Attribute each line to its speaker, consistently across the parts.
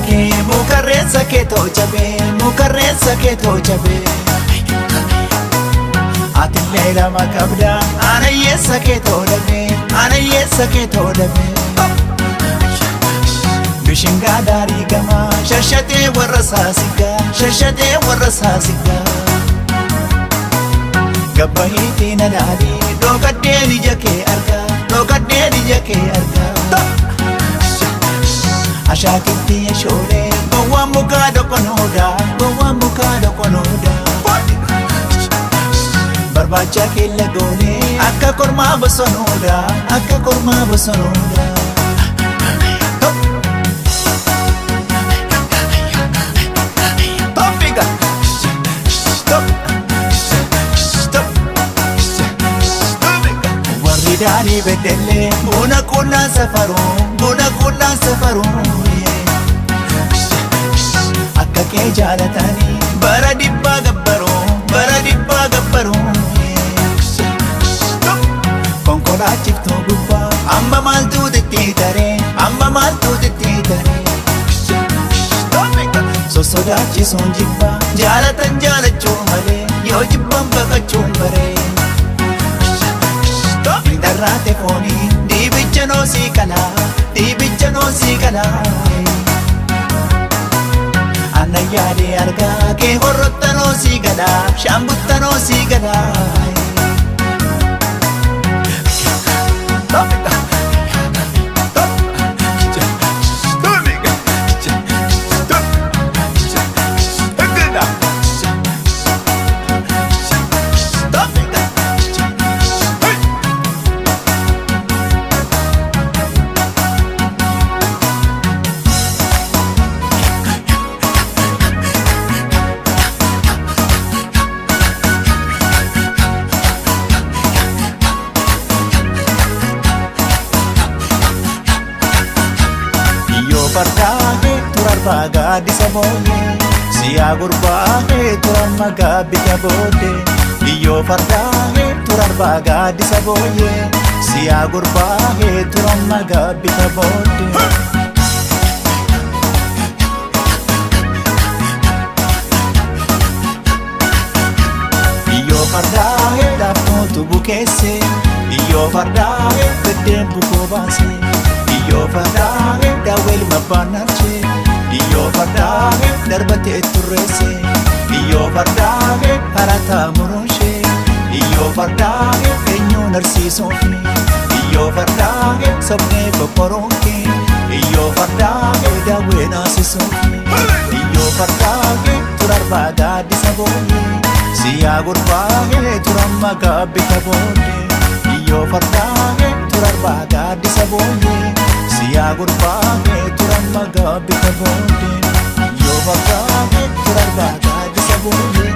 Speaker 1: ke mukarreessa kee tochabe mukarreessa kee tochabe atillee lama qabda anayyeessa kee todhabe anayyeessa kee todhabe bishingaa daarii gamaa shashatee warra saasigaa shashatee warra saasigaa gabbahiitii na laali dhokadhee ija kee argaa dhokadhee ija kee argaa ashaakitti yashoolee gowwaan mukaa doqonoodaa gowwaan mukaa doqonoodaa barbaacha keella goonee akka kormaa bosonoodaa akka kormaa bosonoodaa Dani bedelle buna kunnan safaru akka kee jaalatani bara dibbaa gabbaru konkolaachiftuu gubbaa amma maaltu titti tare sosodaachisuun jibbaa jaalatan jaalachuu malee yoo jibban baqachuun baree Darrate foni dibicha no si kala Anna yaade arga ke horrotta no si gala shambutta no si gala Fardahe turarba gadisa boye siya gurbahe turamma gabbita bode Iyo fardahe turarba gadisa boye siya gurbahe turamma gabbita bode Iyo fardahe dapmotu bukese Iyo fardahe bedden buko base Iyo fardahe dawel mabanarche Iyo fardahe darbate turrese Iyo fardahe harata muroshe Iyo fardahe enyo narsisofi Iyo fardahe sabne koporonke Iyo fardahe dawe nasisofi Iyo fardahe turarba gadisa boye siya gurbahe turamma gabbita bode Iyo fardahe turarba gadisa boye siya gurbahe turamma gabbita bode Iyo fardahe turarba gadisa boye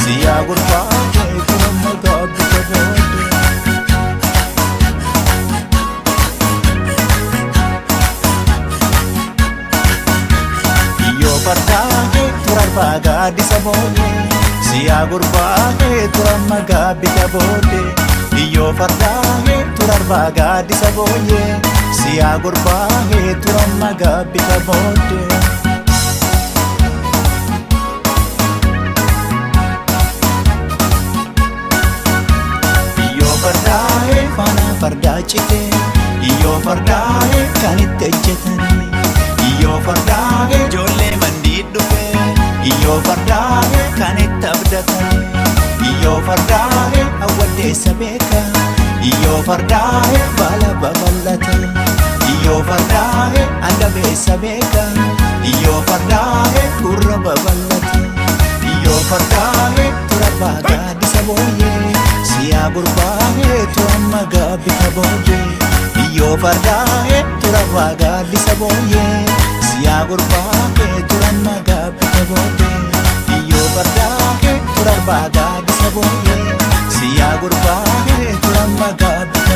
Speaker 1: siya gurbahe turamma gabbita bode Iyo fardahe turarba gadisa boye siya gurbahe turamma gabbita bode Iyo fardahe turarba gadisa boye siya gurbahe turamma gabbita bode Iyo fardahe fana fardachite Iyo fardahe kanitte ejjetani Iyo fardahe jolle mandi dhufe Iyo fardahe kanitte abdatani Iyo fardahe awwaddeessa beeka Iyo fardahe baala babal'ata Iyo fardahe andabeessa beeka Iyo fardahe gurra babal'ata Iyo fardahe turarba gadisa boye siya gurbahe turamma gabbita bode Iyo fardahe turarba gadisa boye siya gurbahe turamma gabbita bode Iyo fardahe turarba gadisa boye siya gurbahe turamma gabbita